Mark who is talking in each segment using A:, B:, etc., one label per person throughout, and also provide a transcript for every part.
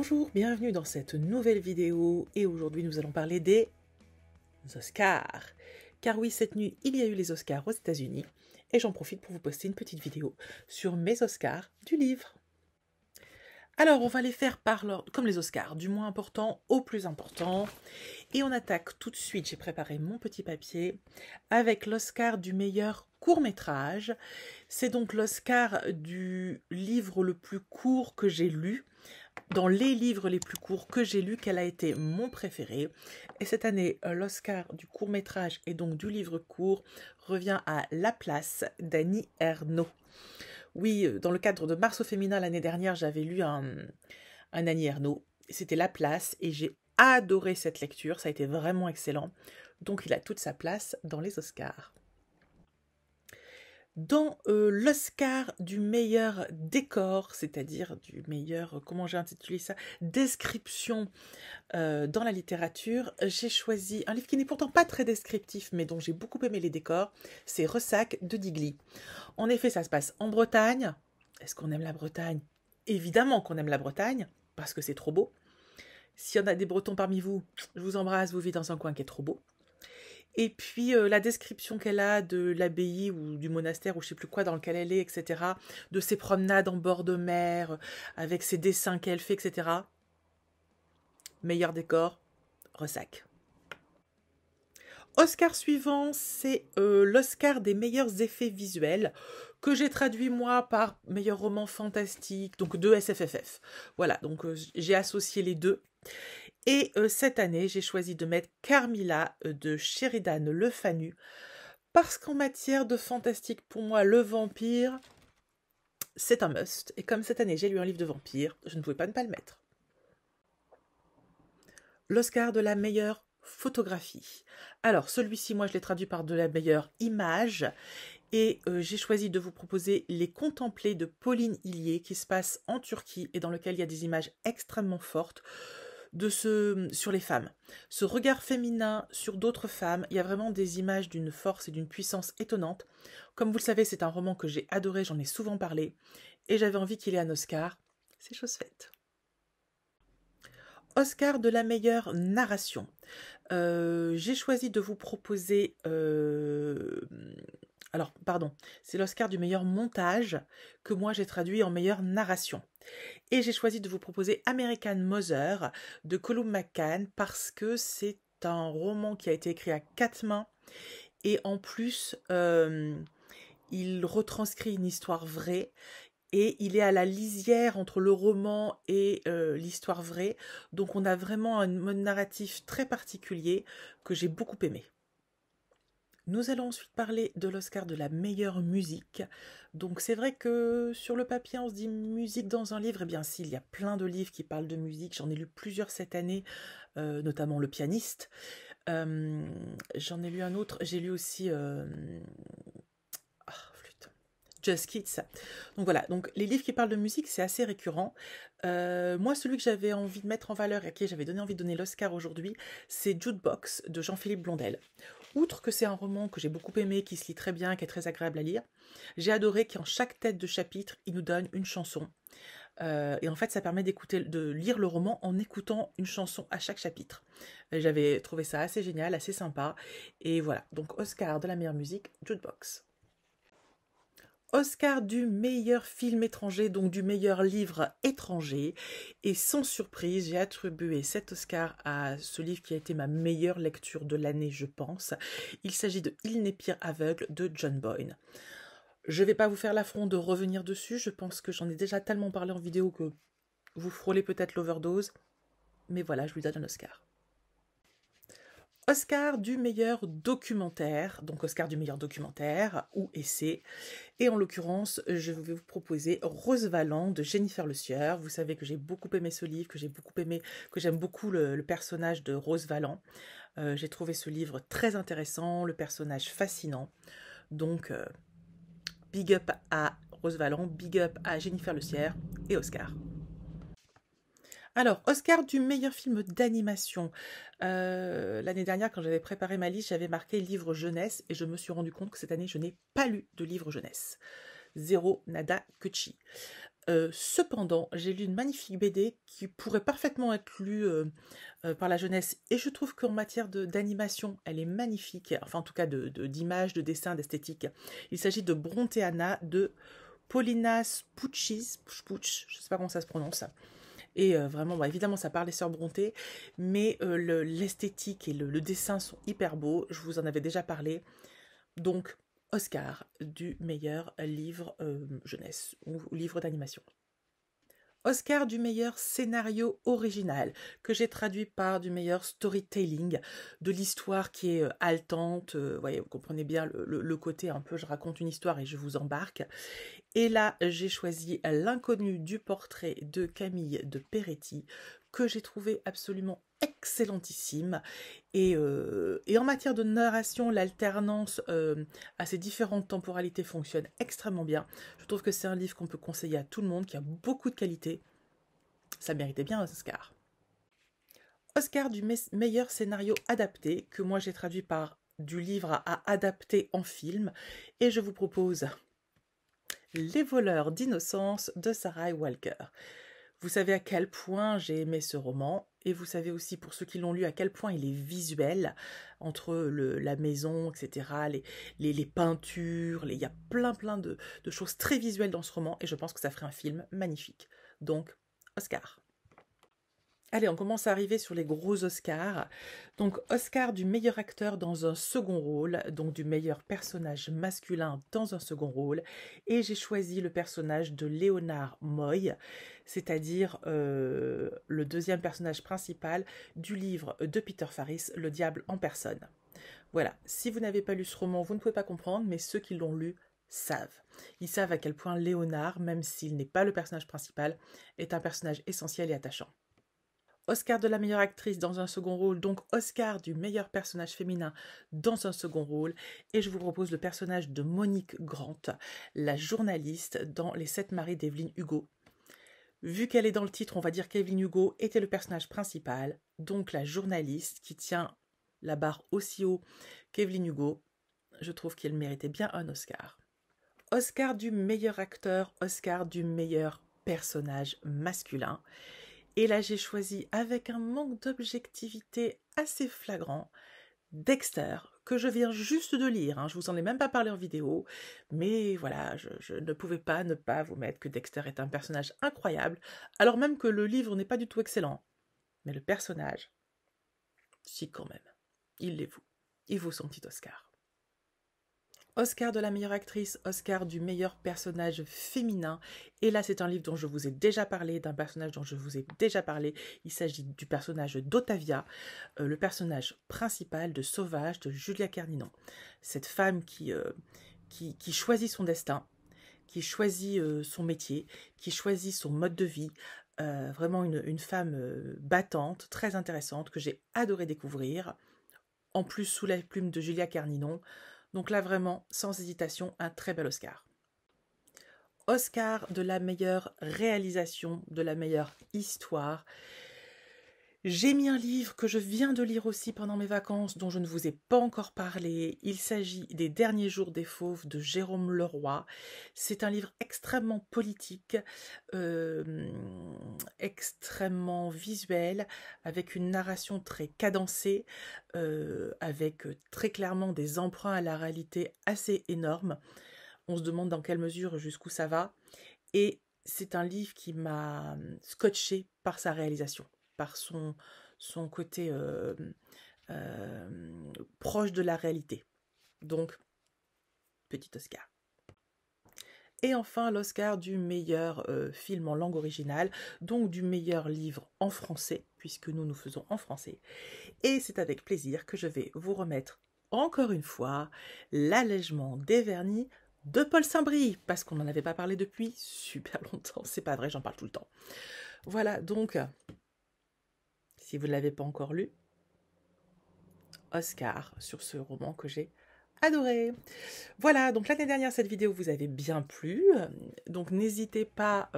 A: Bonjour, bienvenue dans cette nouvelle vidéo et aujourd'hui nous allons parler des Oscars. Car oui, cette nuit, il y a eu les Oscars aux États-Unis et j'en profite pour vous poster une petite vidéo sur mes Oscars du livre. Alors, on va les faire par l'ordre, comme les Oscars, du moins important au plus important. Et on attaque tout de suite, j'ai préparé mon petit papier, avec l'Oscar du meilleur court-métrage. C'est donc l'Oscar du livre le plus court que j'ai lu. Dans les livres les plus courts que j'ai lus, quel a été mon préféré. Et cette année, l'Oscar du court-métrage et donc du livre court revient à La Place d'Annie Ernaux. Oui, dans le cadre de Mars au féminin l'année dernière, j'avais lu un Annie Ernaux. C'était La Place et j'ai adoré cette lecture, ça a été vraiment excellent. Donc il a toute sa place dans les Oscars. Dans l'Oscar du meilleur décor, c'est-à-dire du meilleur, comment j'ai intitulé ça, description dans la littérature, j'ai choisi un livre qui n'est pourtant pas très descriptif, mais dont j'ai beaucoup aimé les décors, c'est Ressac de Digly. En effet, ça se passe en Bretagne. Est-ce qu'on aime la Bretagne? Évidemment qu'on aime la Bretagne, parce que c'est trop beau. S'il y en a des Bretons parmi vous, je vous embrasse, vous vivez dans un coin qui est trop beau. Et puis la description qu'elle a de l'abbaye ou du monastère ou je sais plus quoi dans lequel elle est, etc. De ses promenades en bord de mer, avec ses dessins qu'elle fait, etc. Meilleur décor, Ressac. Oscar suivant, c'est l'Oscar des meilleurs effets visuels, que j'ai traduit moi par meilleur roman fantastique, donc de SFFF. Voilà, donc j'ai associé les deux. Et cette année, j'ai choisi de mettre Carmilla de Sheridan Le Fanu, parce qu'en matière de fantastique, pour moi, le vampire, c'est un must. Et comme cette année, j'ai lu un livre de vampire, je ne pouvais pas ne pas le mettre. L'Oscar de la meilleure photographie. Alors, celui-ci, moi, je l'ai traduit par de la meilleure image. Et j'ai choisi de vous proposer Les Contemplés de Pauline Hillier, qui se passe en Turquie et dans lequel il y a des images extrêmement fortes sur les femmes. Ce regard féminin sur d'autres femmes, il y a vraiment des images d'une force et d'une puissance étonnante. Comme vous le savez, c'est un roman que j'ai adoré, j'en ai souvent parlé, et j'avais envie qu'il ait un Oscar. C'est chose faite. Oscar de la meilleure narration. J'ai choisi de vous proposer... Alors, pardon, c'est l'Oscar du meilleur montage que moi j'ai traduit en meilleure narration. Et j'ai choisi de vous proposer American Mother de Colum McCann parce que c'est un roman qui a été écrit à 4 mains et en plus il retranscrit une histoire vraie et il est à la lisière entre le roman et l'histoire vraie. Donc on a vraiment un mode narratif très particulier que j'ai beaucoup aimé. Nous allons ensuite parler de l'Oscar de la meilleure musique. Donc c'est vrai que sur le papier on se dit musique dans un livre. Eh bien si, il y a plein de livres qui parlent de musique. J'en ai lu plusieurs cette année, notamment Le Pianiste. J'en ai lu un autre. J'ai lu aussi... Just Kids. Donc voilà, donc les livres qui parlent de musique, c'est assez récurrent. Moi, celui que j'avais envie de mettre en valeur et à qui j'avais donné envie de donner l'Oscar aujourd'hui, c'est Jukebox de Jean-Philippe Blondel. Outre que c'est un roman que j'ai beaucoup aimé, qui se lit très bien, qui est très agréable à lire, j'ai adoré qu'en chaque tête de chapitre, il nous donne une chanson. Et en fait, ça permet de lire le roman en écoutant une chanson à chaque chapitre. J'avais trouvé ça assez génial, assez sympa. Et voilà, donc Oscar de la meilleure musique, Jukebox. Oscar du meilleur film étranger, donc du meilleur livre étranger. Et sans surprise, j'ai attribué cet Oscar à ce livre qui a été ma meilleure lecture de l'année, je pense. Il s'agit de Il n'est pire aveugle de John Boyne. Je ne vais pas vous faire l'affront de revenir dessus, je pense que j'en ai déjà tellement parlé en vidéo que vous frôlez peut-être l'overdose. Mais voilà, je lui donne un Oscar. Oscar du meilleur documentaire, donc Oscar du meilleur documentaire ou essai. Et en l'occurrence, je vais vous proposer Rose Valland de Jennifer Le Sieur. Vous savez que j'ai beaucoup aimé ce livre, que j'aime beaucoup le personnage de Rose Valland. J'ai trouvé ce livre très intéressant, le personnage fascinant. Donc, big up à Rose Valland, big up à Jennifer Le Sieur et Oscar. Alors, Oscar du meilleur film d'animation. L'année dernière, quand j'avais préparé ma liste, j'avais marqué livre jeunesse et je me suis rendu compte que cette année, je n'ai pas lu de livre jeunesse. Zéro, nada, que chi. Cependant, j'ai lu une magnifique BD qui pourrait parfaitement être lue par la jeunesse, et je trouve qu'en matière d'animation, elle est magnifique, enfin en tout cas d'image, de dessin, d'esthétique. Il s'agit de Brontéana de Paulina Spucci, je ne sais pas comment ça se prononce. Et vraiment, bah, évidemment, ça parle des sœurs Brontë, mais l'esthétique et le dessin sont hyper beaux. Je vous en avais déjà parlé. Donc, Oscar du meilleur livre jeunesse ou livre d'animation. Oscar du meilleur scénario original, que j'ai traduit par du meilleur storytelling, de l'histoire qui est haletante, voyez, vous comprenez bien le côté un peu je raconte une histoire et je vous embarque. Et là, j'ai choisi L'inconnu du portrait de Camille de Peretti, que j'ai trouvé absolument excellentissime. Et en matière de narration, l'alternance à ces différentes temporalités fonctionne extrêmement bien. Je trouve que c'est un livre qu'on peut conseiller à tout le monde, qui a beaucoup de qualité. Ça méritait bien un Oscar. Oscar du meilleur scénario adapté, que moi j'ai traduit par du livre à adapter en film. Et je vous propose Les voleurs d'innocence de Sarah Walker. Vous savez à quel point j'ai aimé ce roman, et vous savez aussi, pour ceux qui l'ont lu, à quel point il est visuel, entre la maison, etc., les peintures, il y a plein de choses très visuelles dans ce roman, et je pense que ça ferait un film magnifique. Donc, Oscar. Allez, on commence à arriver sur les gros Oscars. Donc, Oscar du meilleur acteur dans un second rôle, donc du meilleur personnage masculin dans un second rôle. Et j'ai choisi le personnage de Léonard Moy, c'est-à-dire le deuxième personnage principal du livre de Peter Farris, Le diable en personne. Voilà, si vous n'avez pas lu ce roman, vous ne pouvez pas comprendre, mais ceux qui l'ont lu savent. Ils savent à quel point Léonard, même s'il n'est pas le personnage principal, est un personnage essentiel et attachant. Oscar de la meilleure actrice dans un second rôle, donc Oscar du meilleur personnage féminin dans un second rôle, et je vous propose le personnage de Monique Grant, la journaliste dans Les 7 maris d'Evelyn Hugo. Vu qu'elle est dans le titre, on va dire qu'Evelyn Hugo était le personnage principal, donc la journaliste qui tient la barre aussi haut qu'Evelyn Hugo, je trouve qu'elle méritait bien un Oscar. Oscar du meilleur acteur, Oscar du meilleur personnage masculin. Et là, j'ai choisi, avec un manque d'objectivité assez flagrant, Dexter, que je viens juste de lire. Hein. Je vous en ai même pas parlé en vidéo, mais voilà, je ne pouvais pas ne pas vous mettre que Dexter est un personnage incroyable, alors même que le livre n'est pas du tout excellent. Mais le personnage, si quand même, il vaut son petit Oscar. Oscar de la meilleure actrice, Oscar du meilleur personnage féminin. Et là, c'est un livre dont je vous ai déjà parlé, d'un personnage dont je vous ai déjà parlé. Il s'agit du personnage d'Ottavia, le personnage principal de Sauvage de Julia Carninon. Cette femme qui choisit son destin, qui choisit son métier, qui choisit son mode de vie. Vraiment une femme battante, très intéressante, que j'ai adoré découvrir. En plus, sous la plume de Julia Carninon. Donc là, vraiment, sans hésitation, un très bel Oscar. Oscar de la meilleure réalisation, de la meilleure histoire. J'ai mis un livre que je viens de lire aussi pendant mes vacances, dont je ne vous ai pas encore parlé. Il s'agit des Derniers jours des Fauves de Jérôme Leroy. C'est un livre extrêmement politique, extrêmement visuel, avec une narration très cadencée, avec très clairement des emprunts à la réalité assez énormes. On se demande dans quelle mesure, jusqu'où ça va. Et c'est un livre qui m'a scotché par sa réalisation, par son côté proche de la réalité. Donc, petit Oscar. Et enfin, l'Oscar du meilleur film en langue originale, donc du meilleur livre en français, puisque nous faisons en français. Et c'est avec plaisir que je vais vous remettre, encore une fois, L'allègement des vernis de Paul Saint-Brie, parce qu'on n'en avait pas parlé depuis super longtemps. C'est pas vrai, j'en parle tout le temps. Voilà, donc, si vous ne l'avez pas encore lu, Oscar sur ce roman que j'ai adoré. Voilà, donc l'année dernière, cette vidéo vous avait bien plu. Donc n'hésitez pas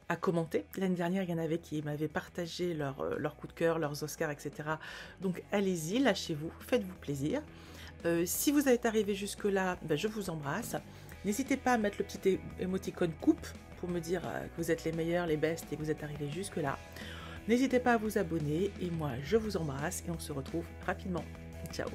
A: à commenter. L'année dernière, il y en avait qui m'avaient partagé leur coup de cœur, leurs Oscars, etc. Donc allez-y, lâchez-vous, faites-vous plaisir. Si vous êtes arrivé jusque-là, ben, je vous embrasse. N'hésitez pas à mettre le petit émoticône coupe pour me dire que vous êtes les meilleurs, les bestes et que vous êtes arrivés jusque-là. N'hésitez pas à vous abonner et moi je vous embrasse et on se retrouve rapidement. Ciao!